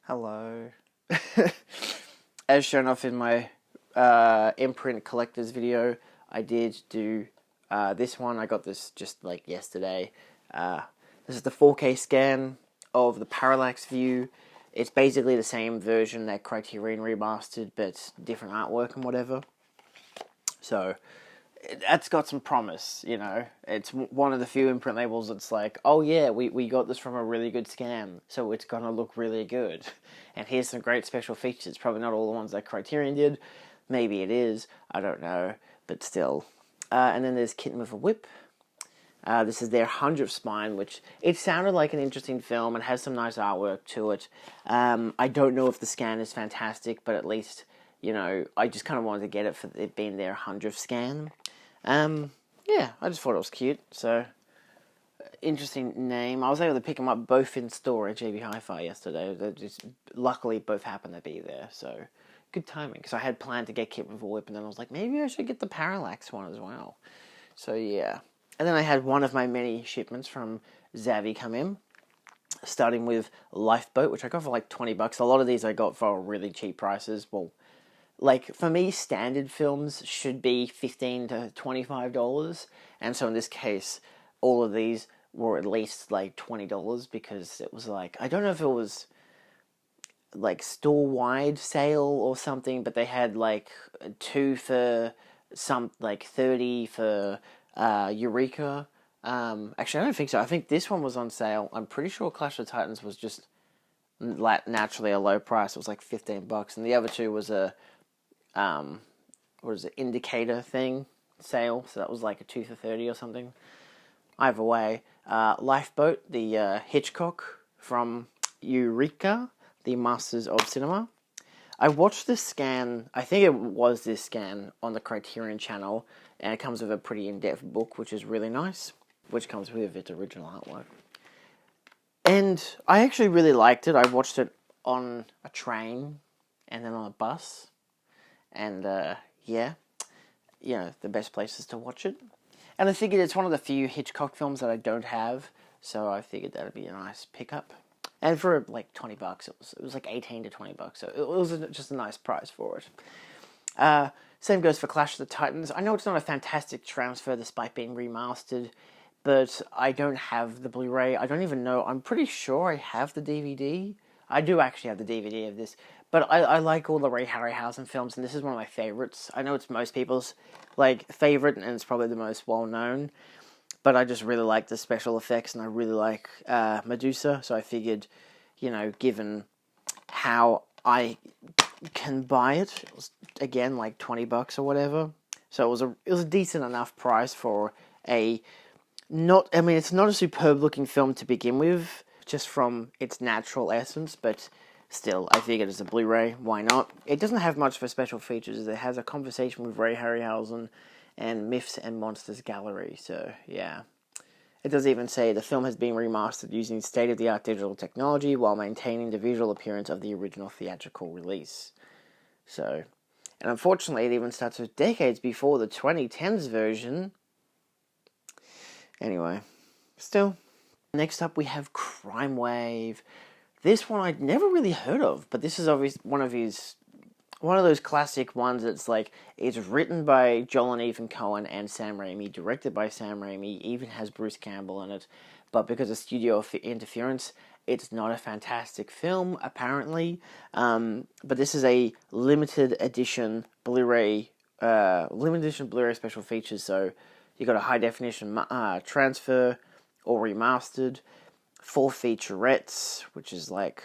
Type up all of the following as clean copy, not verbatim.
Hello. As shown off in my imprint collector's video, I did do this one. I got this just like yesterday. This is the 4K scan of the parallax view. It's basically the same version that Criterion remastered, but different artwork and whatever. So that's got some promise, you know. It's one of the few imprint labels that's like, oh yeah, we got this from a really good scan, so it's gonna look really good. And here's some great special features. Probably not all the ones that Criterion did. Maybe it is. I don't know. But still. And then there's Kitten with a Whip. This is their 100th Spine, which it sounded like an interesting film and has some nice artwork to it. I don't know if the scan is fantastic, but at least, you know, I just kind of wanted to get it for it being their 100th scan. Yeah, I just thought it was cute, so interesting name. I was able to pick them up both in store at JB Hi-Fi yesterday. They just luckily both happened to be there, so good timing. Because I had planned to get Kit with a Whip, and then I was like, maybe I should get the Parallax one as well. So yeah, and then I had one of my many shipments from Zavvi come in, starting with Lifeboat, which I got for like $20. A lot of these I got for really cheap prices. Well, like, for me, standard films should be $15 to $25, and so in this case, all of these were at least, like, $20, because it was, like, I don't know if it was, like, store-wide sale or something, but they had, like, 2 for some, like, 30 for Eureka. Actually, I don't think so. I think this one was on sale. I'm pretty sure Clash of the Titans was just naturally a low price. It was, like, $15, and the other two was a what is it, indicator thing sale, so that was like a 2 for 30 or something. Either way, Lifeboat, the Hitchcock from Eureka, the Masters of Cinema. I watched this scan, I think it was this scan, on the Criterion channel, and it comes with a pretty in-depth book, which is really nice, which comes with its original artwork. And I actually really liked it. I watched it on a train, and then on a bus. And, yeah, you know, the best places to watch it. And I figured it's one of the few Hitchcock films that I don't have, so I figured that would be a nice pickup. And for, like, $20, it was like 18 to $20, so it was just a nice price for it. Same goes for Clash of the Titans. I know it's not a fantastic transfer despite being remastered, but I don't have the Blu-ray. I don't even know. I'm pretty sure I have the DVD. I do actually have the DVD of this. But I like all the Ray Harryhausen films, and this is one of my favorites. I know it's most people's, like, favorite, and it's probably the most well-known. But I just really like the special effects, and I really like Medusa. So I figured, you know, given how I can buy it, it was, again, like $20 or whatever. So it was a decent enough price for a not. I mean, it's not a superb-looking film to begin with, just from its natural essence, but still, I figured as a Blu-ray, why not? It doesn't have much for special features. It has a conversation with Ray Harryhausen and Myths and Monsters Gallery, so yeah. It does even say the film has been remastered using state-of-the-art digital technology while maintaining the visual appearance of the original theatrical release. So, and unfortunately, it even starts with decades before the 2010s version. Anyway, still. Next up, we have Crime Wave. This one I'd never really heard of, but this is obviously one of those classic ones that's like, it's written by Joel and Ethan Coen and Sam Raimi, directed by Sam Raimi, even has Bruce Campbell in it, but because of studio interference, it's not a fantastic film, apparently, but this is a limited edition Blu-ray special features, so you got a high definition transfer or remastered, 4 featurettes, which is like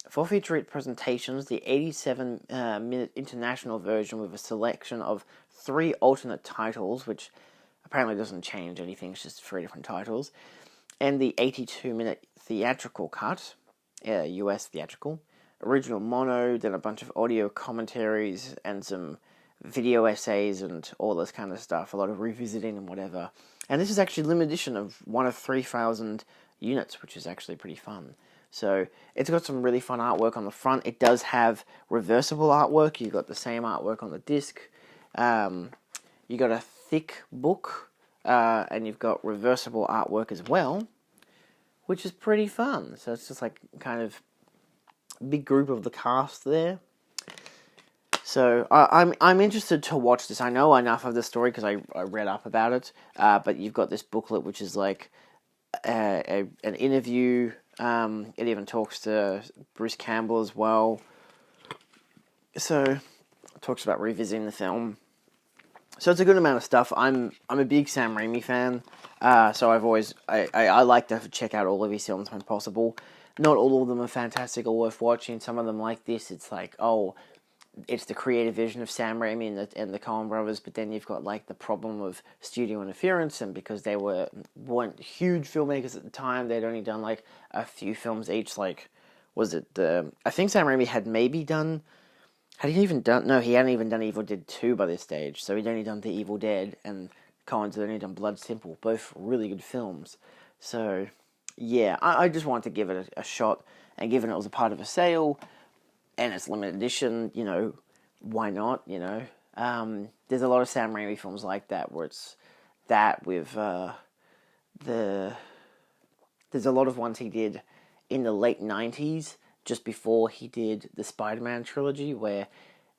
4 featurette presentations, the 87-minute international version with a selection of 3 alternate titles, which apparently doesn't change anything, it's just 3 different titles, and the 82-minute theatrical cut, US theatrical, original mono, then a bunch of audio commentaries, and some video essays and all this kind of stuff, a lot of revisiting and whatever. And this is actually a limited edition of one of 3,000 units, which is actually pretty fun. So it's got some really fun artwork on the front. It does have reversible artwork. You've got the same artwork on the disc. You got a thick book, and you've got reversible artwork as well, which is pretty fun. So it's just like kind of big group of the cast there. So I'm interested to watch this. I know enough of the story because I read up about it. But you've got this booklet which is like an interview. It even talks to Bruce Campbell as well. So it talks about revisiting the film. So it's a good amount of stuff. I'm a big Sam Raimi fan. So I like to check out all of his films when possible. Not all of them are fantastic or worth watching. Some of them like this, it's like, oh, it's the creative vision of Sam Raimi and the Coen brothers, but then you've got like the problem of studio interference, and because they weren't huge filmmakers at the time, they'd only done like a few films each. Like, I think Sam Raimi had he hadn't even done Evil Dead 2 by this stage, so he'd only done The Evil Dead, and Coen's had only done Blood Simple, both really good films. So, yeah, I just wanted to give it a shot, and given it was a part of a sale, and it's limited edition, why not, There's a lot of Sam Raimi films like that, where it's that with there's a lot of ones he did in the late 90s, just before he did the Spider-Man trilogy, where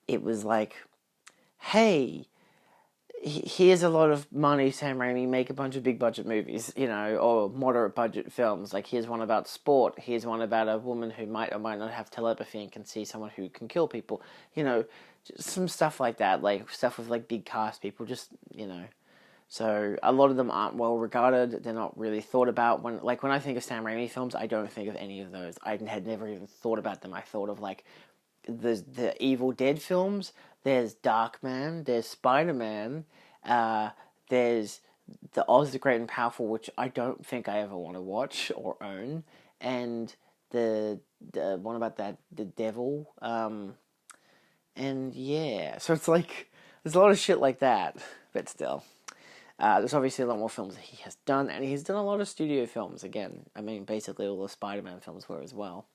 it was like, hey, here's a lot of money, Sam Raimi, make a bunch of big budget movies, or moderate budget films. Like, here's one about sport, here's one about a woman who might or might not have telepathy and can see someone who can kill people, just some stuff like that, like stuff with like big cast people, just, So a lot of them aren't well regarded. They're not really thought about. When I think of Sam Raimi films, I don't think of any of those. I had never even thought about them. I thought of like the Evil Dead films. There's Darkman. There's Spider-Man. There's the Oz the Great and Powerful, which I don't think I ever want to watch or own. And the one about the devil. And yeah, so it's like there's a lot of shit like that, but still. There's obviously a lot more films that he has done, and he's done a lot of studio films again. I mean, basically all the Spider-Man films were as well.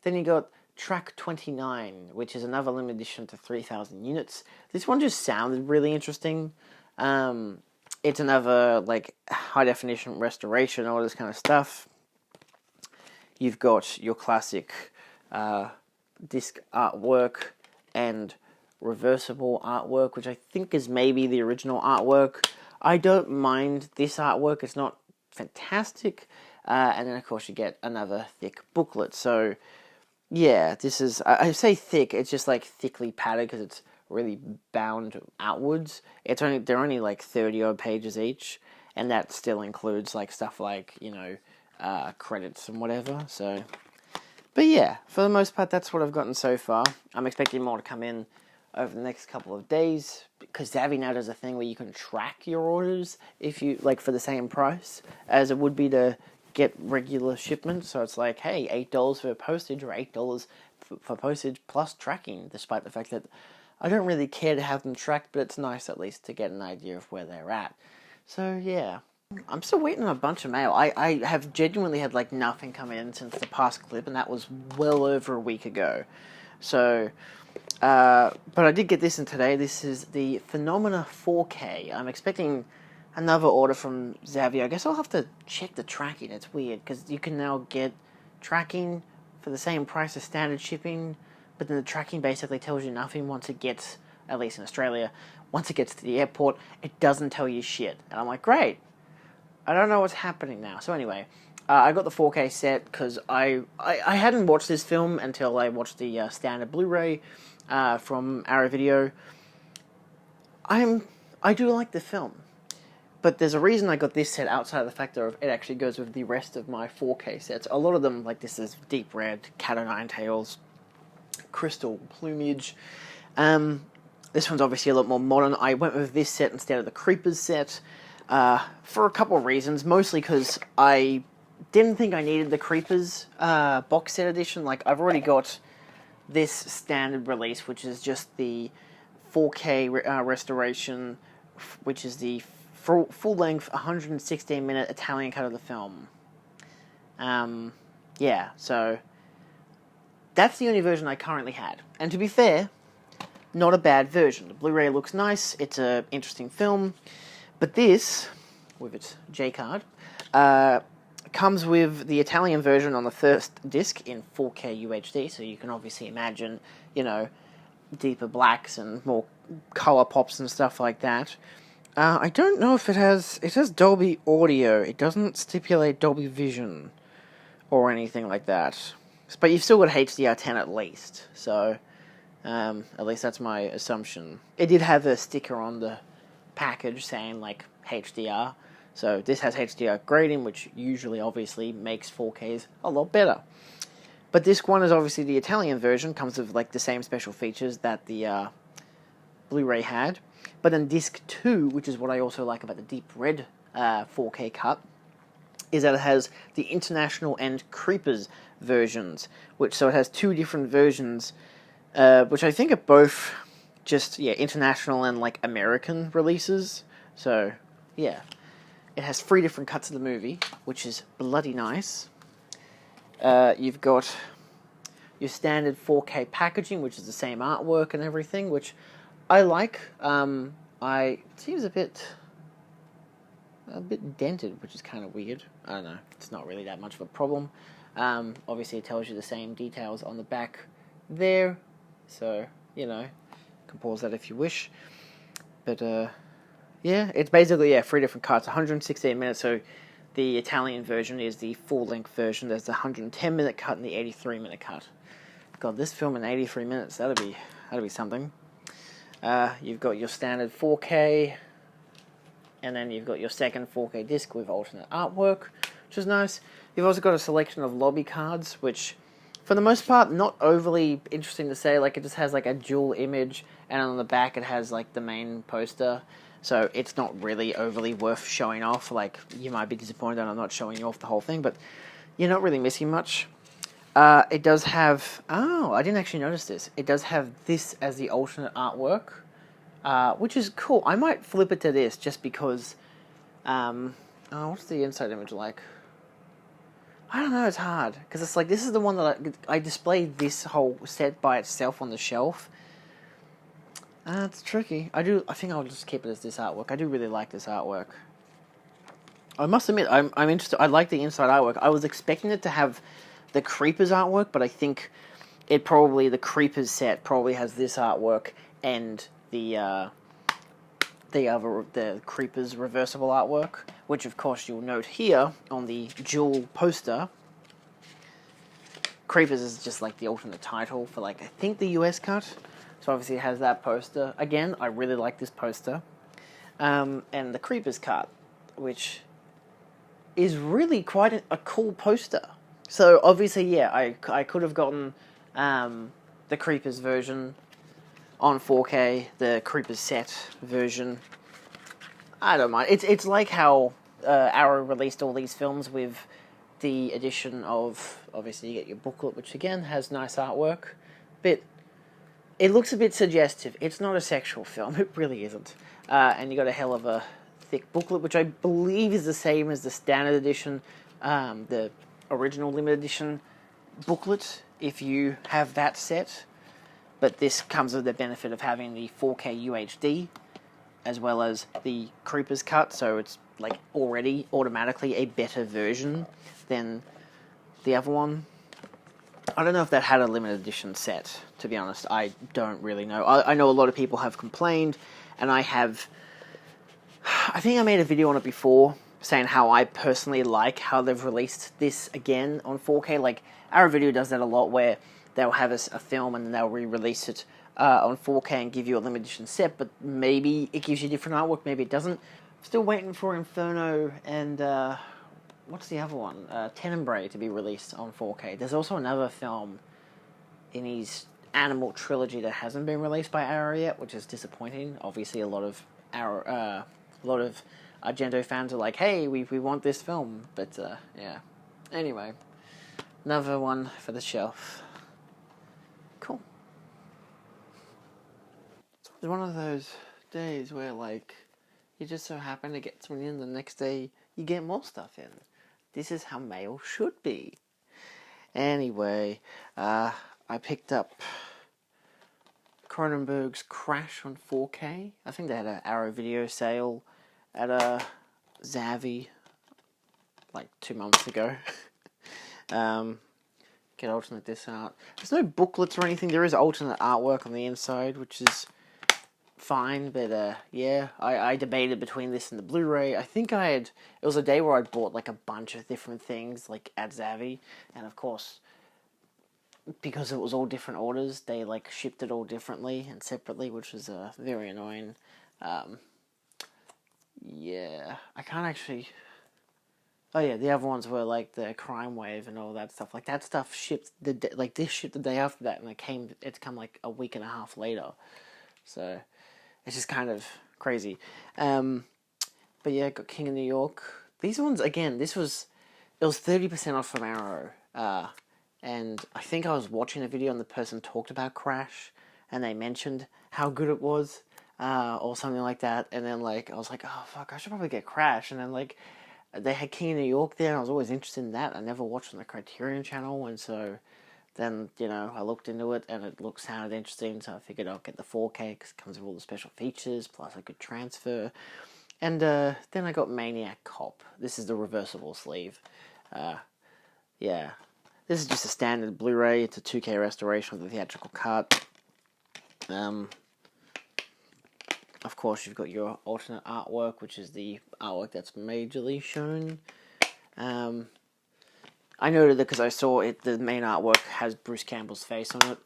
Then you got Track 29, which is another limited edition to 3,000 units. This one just sounded really interesting. It's another, like, high-definition restoration, all this kind of stuff. You've got your classic disc artwork and reversible artwork, which I think is maybe the original artwork. I don't mind this artwork. It's not fantastic. And then, of course, you get another thick booklet. So, yeah, this is... I say thick. It's just, like, thickly padded because it's really bound outwards. They're only, like, 30-odd pages each. And that still includes, like, stuff like, credits and whatever. So... But, yeah, for the most part, that's what I've gotten so far. I'm expecting more to come in over the next couple of days, because Zavvi now does a thing where you can track your orders if you for the same price as it would be to get regular shipment. So it's like, hey, $8 for postage or $8 for postage plus tracking, despite the fact that I don't really care to have them tracked, but it's nice at least to get an idea of where they're at. So yeah, I'm still waiting on a bunch of mail. I have genuinely had like nothing come in since the past clip, and that was well over a week ago. So but I did get this in today. This is the Phenomena 4K. I'm expecting another order from Zavvi. I guess I'll have to check the tracking. It's weird, because you can now get tracking for the same price as standard shipping, but then the tracking basically tells you nothing once it gets, at least in Australia, once it gets to the airport, it doesn't tell you shit. And I'm like, great. I don't know what's happening now. So anyway, I got the 4K set because I hadn't watched this film until I watched the standard Blu-ray from Arrow Video. I do like the film, but there's a reason I got this set outside of the factor of it actually goes with the rest of my 4K sets. A lot of them, like this is deep red, cat o' nine tails, crystal plumage. This one's obviously a lot more modern. I went with this set instead of the Creepers set for a couple of reasons, mostly because I didn't think I needed the Creepers box set edition. Like, I've already got this standard release, which is just the 4K restoration, which is the full-length 116-minute Italian cut of the film. Yeah, so that's the only version I currently had. And to be fair, not a bad version. The Blu-ray looks nice, it's an interesting film, but this, with its J-card, comes with the Italian version on the first disc in 4K UHD, so you can obviously imagine, you know, deeper blacks and more color pops and stuff like that. I don't know if it has Dolby Audio. It doesn't stipulate Dolby Vision or anything like that. But you've still got HDR10 at least, so at least that's my assumption. It did have a sticker on the package saying, like, HDR. So this has HDR grading, which usually obviously makes 4Ks a lot better. But disc 1 is obviously the Italian version, comes with like the same special features that the Blu-ray had. But then disc 2, which is what I also like about the deep red 4K cut, is that it has the international and Creepers versions, so it has two different versions, which I think are both just, international and like American releases. So, yeah. It has 3 different cuts of the movie, which is bloody nice. You've got your standard 4K packaging, which is the same artwork and everything, which I like. It seems a bit dented, which is kind of weird. I don't know. It's not really that much of a problem. Obviously, it tells you the same details on the back there, so, you know, you can pause that if you wish. But, yeah, it's basically, 3 different cuts, 116 minutes, so the Italian version is the full-length version. There's the 110-minute cut and the 83-minute cut. God, this film in 83 minutes, that'd be something. You've got your standard 4K, and then you've got your second 4K disc with alternate artwork, which is nice. You've also got a selection of lobby cards, which, for the most part, not overly interesting to say. Like, it just has, like, a dual image, and on the back it has, like, the main poster. So it's not really overly worth showing off. Like, you might be disappointed that I'm not showing you off the whole thing, but you're not really missing much. It does have... Oh, I didn't actually notice this. It does have this as the alternate artwork, which is cool. I might flip it to this just because... what's the inside image like? I don't know, it's hard. Because it's like, this is the one that I displayed this whole set by itself on the shelf. It's tricky. I think I'll just keep it as this artwork. I do really like this artwork. I must admit, I'm interested. I like the inside artwork. I was expecting it to have the Creepers artwork, but I think the Creepers set probably has this artwork and the Creepers reversible artwork, which of course you'll note here on the dual poster. Creepers is just like the alternate title for, like, I think the US cut. So obviously it has that poster. Again, I really like this poster. And the Creepers cut, which is really quite a cool poster. So obviously, I could have gotten the Creepers version on 4K, the Creepers set version. I don't mind. It's like how Arrow released all these films with the addition of, obviously you get your booklet, which again has nice artwork, but it looks a bit suggestive. It's not a sexual film. It really isn't. And you got a hell of a thick booklet, which I believe is the same as the standard edition, the original limited edition booklet, if you have that set. But this comes with the benefit of having the 4K UHD, as well as the Creepers cut, so it's like already automatically a better version than the other one. I don't know if that had a limited edition set, to be honest. I don't really know. I know a lot of people have complained, and I think I made a video on it before, saying how I personally like how they've released this again on 4K. Like, our video does that a lot, where they'll have a film and then they'll re-release it on 4K and give you a limited edition set, but maybe it gives you different artwork, maybe it doesn't. Still waiting for Inferno and... what's the other one? Tenebrae to be released on 4K. There's also another film in his Animal trilogy that hasn't been released by Arrow yet, which is disappointing. Obviously, a lot of Argento fans are like, "Hey, we want this film," but yeah. Anyway, another one for the shelf. Cool. It's one of those days where, like, you just so happen to get something in, the next day you get more stuff in. This is how mail should be. Anyway, I picked up Cronenberg's Crash on 4K. I think they had an Arrow video sale at Zavvi like 2 months ago. Get alternate disc art. There's no booklets or anything. There is alternate artwork on the inside, which is fine, but yeah, I debated between this and the Blu-ray. I think it was a day where I bought like a bunch of different things, like at Zavvi, and of course, because it was all different orders, they like shipped it all differently and separately, which was very annoying. Yeah, I can't actually... Oh yeah, the other ones were like the Crime Wave and all that stuff. Like that stuff shipped this shipped the day after that, and it's come like a week and a half later. So it's just kind of crazy. But yeah, got King of New York. These ones again. It was 30% off from Arrow. And I think I was watching a video and the person talked about Crash, and they mentioned how good it was, or something like that. And then like I was like, oh fuck, I should probably get Crash. And then like they had King of New York there, and I was always interested in that. I never watched on the Criterion channel, and so then, you know, I looked into it, and it sounded interesting, so I figured I'll get the 4K, because it comes with all the special features, plus I could transfer. And then I got Maniac Cop. This is the reversible sleeve. Yeah. This is just a standard Blu-ray. It's a 2K restoration of the theatrical cut. Of course, you've got your alternate artwork, which is the artwork that's majorly shown. I noted that because I saw it, the main artwork has Bruce Campbell's face on it.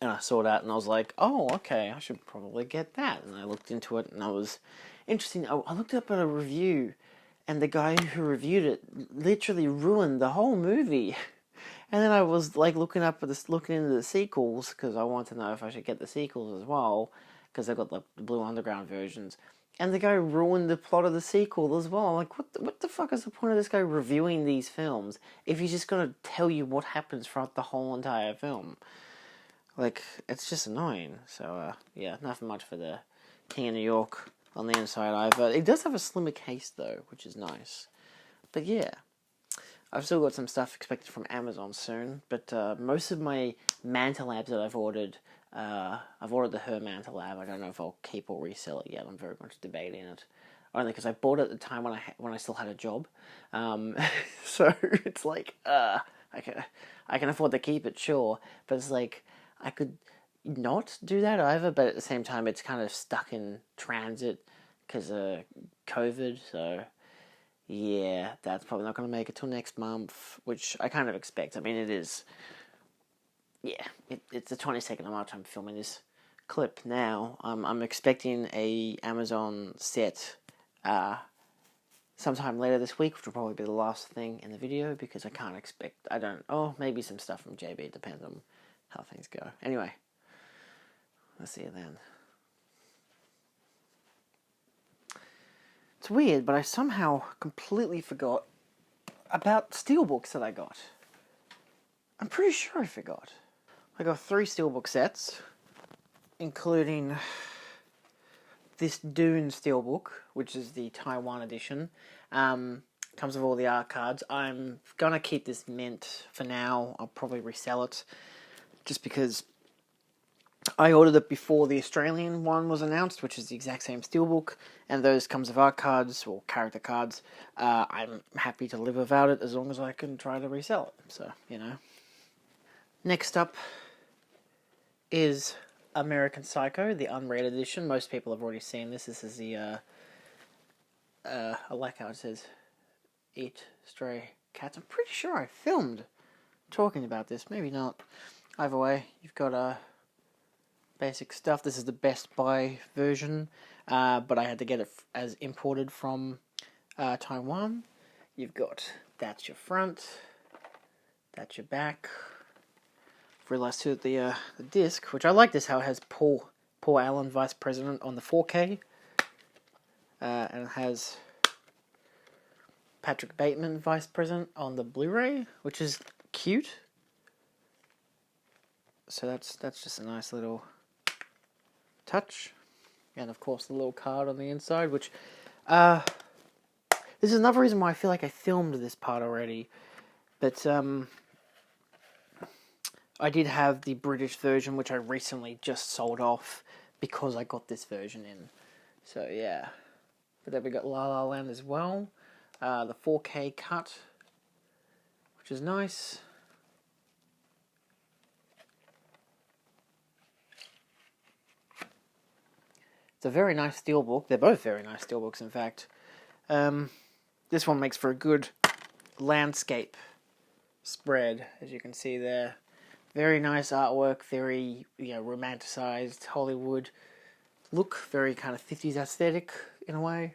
And I saw that and I was like, oh, okay, I should probably get that. And I looked into it and I was interesting. I looked up at a review, and the guy who reviewed it literally ruined the whole movie. And then I was like looking into the sequels, because I want to know if I should get the sequels as well, because I got the Blue Underground versions. And the guy ruined the plot of the sequel as well. I'm like, what the fuck is the point of this guy reviewing these films if he's just going to tell you what happens throughout the whole entire film? Like, it's just annoying. So, yeah, nothing much for the King of New York on the inside either. It does have a slimmer case, though, which is nice. But, yeah. I've still got some stuff expected from Amazon soon. But most of my Manta labs that I've ordered the Her Manta lab. I don't know if I'll keep or resell it yet. I'm very much debating it. Only because I bought it at the time when I still had a job. So, it's like, I can afford to keep it, sure. But it's like, I could not do that either, but at the same time, it's kind of stuck in transit because of COVID, so yeah, that's probably not going to make it till next month, which I kind of expect. I mean, it is, yeah, it's the 22nd of March I'm filming this clip now. I'm expecting a Amazon set sometime later this week, which will probably be the last thing in the video, because maybe some stuff from JB, it depends on how things go. Anyway, let's see you then. It's weird, but I somehow completely forgot about Steelbooks that I got. I'm pretty sure I forgot. I got 3 Steelbook sets, including this Dune Steelbook, which is the Taiwan edition. Comes with all the art cards. I'm gonna keep this mint for now. I'll probably resell it, just because I ordered it before the Australian one was announced, which is the exact same Steelbook, and those comes with art cards, or character cards. I'm happy to live without it, as long as I can try to resell it, so, you know. Next up is American Psycho, the unrated edition. Most people have already seen this. This is the, I like how it says, Eat Stray Cats. I'm pretty sure I filmed talking about this, maybe not. Either way, you've got basic stuff. This is the Best Buy version, but I had to get it as imported from Taiwan. You've got, that's your front, that's your back. Realized too that the disc, which I like this, how it has Paul Allen, Vice President, on the 4K, and it has Patrick Bateman, Vice President, on the Blu-ray, which is cute. So that's just a nice little touch. And of course the little card on the inside, which this is another reason why I feel like I filmed this part already. But I did have the British version, which I recently just sold off because I got this version in. So yeah. But then we got La La Land as well. the 4K cut, which is nice. It's a very nice steelbook. They're both very nice steelbooks, in fact. This one makes for a good landscape spread, as you can see there. Very nice artwork, very, romanticized Hollywood look, very kind of 50s aesthetic in a way.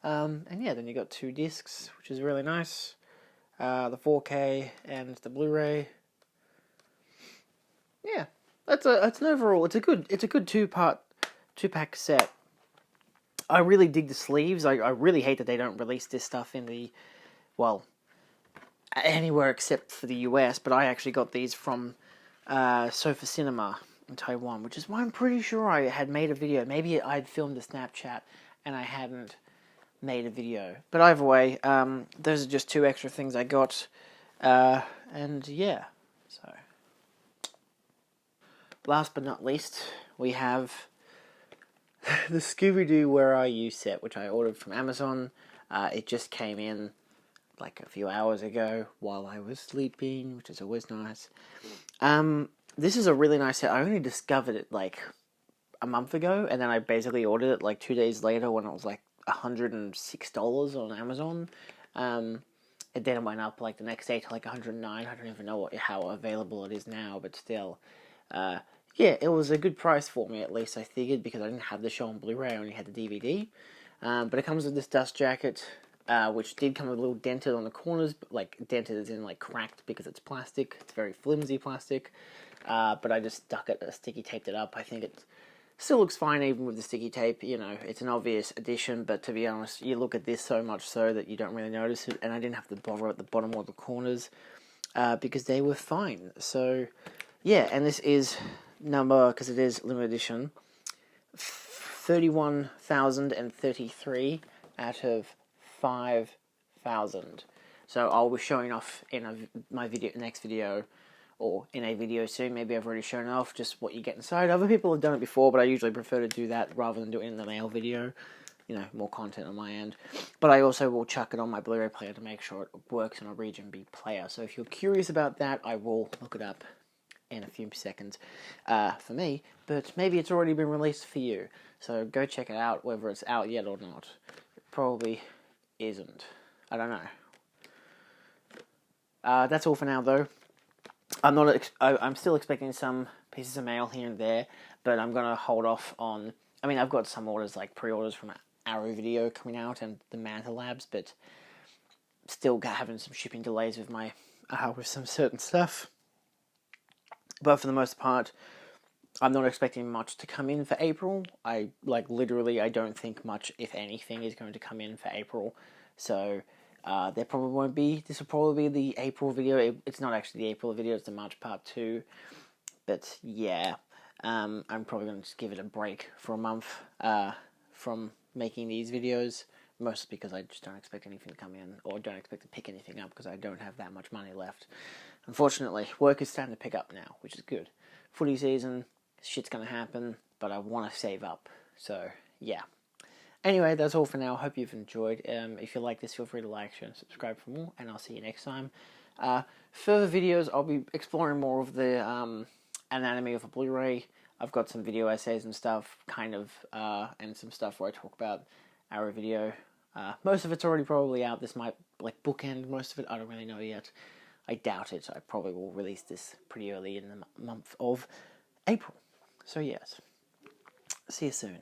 And yeah, then you got 2 discs, which is really nice. The 4K and the Blu-ray. Yeah, it's an overall. It's a good 2-pack set. I really dig the sleeves. I really hate that they don't release this stuff in the, anywhere except for the US. But I actually got these from Sofa Cinema in Taiwan, which is why I'm pretty sure I had made a video. Maybe I'd filmed a Snapchat and I hadn't made a video. But either way, those are just 2 extra things I got. And yeah, so. Last but not least, we have the Scooby-Doo Where Are You set, which I ordered from Amazon. It just came in like a few hours ago while I was sleeping, which is always nice. This is a really nice set. I only discovered it like a month ago, and then I basically ordered it like 2 days later when it was like $106 on Amazon. And then it went up like the next day to like $109. I don't even know how available it is now, but still. Yeah, it was a good price for me, at least I figured, because I didn't have the show on Blu-ray, I only had the DVD. But it comes with this dust jacket, which did come a little dented on the corners, like dented as in like cracked because it's plastic. It's very flimsy plastic. But I just stuck it, sticky taped it up. I think it still looks fine even with the sticky tape. It's an obvious addition, but to be honest, you look at this so much so that you don't really notice it. And I didn't have to bother at the bottom or the corners because they were fine. So yeah, and this is because it is limited edition, 31,033 out of 5,000. So I'll be showing off in my next video, or in a video soon. Maybe I've already shown off just what you get inside. Other people have done it before, but I usually prefer to do that rather than do it in the mail video. More content on my end. But I also will chuck it on my Blu-ray player to make sure it works on a Region B player. So if you're curious about that, I will look it up in a few seconds for me, but maybe it's already been released for you, so go check it out, whether it's out yet or not. It probably isn't. I don't know. That's all for now, though. I'm still expecting some pieces of mail here and there, but I'm gonna hold off on. I mean, I've got some orders, like pre-orders from Arrow Video coming out and the Manta Labs, but still having some shipping delays with with some certain stuff. But for the most part, I'm not expecting much to come in for April. I don't think much, if anything, is going to come in for April. So there probably won't be. This will probably be the April video. It's not actually the April video, it's the March part 2. But yeah, I'm probably going to just give it a break for a month from making these videos. Mostly because I just don't expect anything to come in, or don't expect to pick anything up because I don't have that much money left. Unfortunately, work is starting to pick up now, which is good. Footy season, shit's going to happen, but I want to save up. So, yeah. Anyway, that's all for now. Hope you've enjoyed. If you like this, feel free to like, share, and subscribe for more, and I'll see you next time. Further videos, I'll be exploring more of the anatomy of a Blu-ray. I've got some video essays and stuff, and some stuff where I talk about Arrow Video. Most of it's already probably out. This might bookend most of it. I don't really know yet. I doubt it. I probably will release this pretty early in the month of April. So yes, see you soon.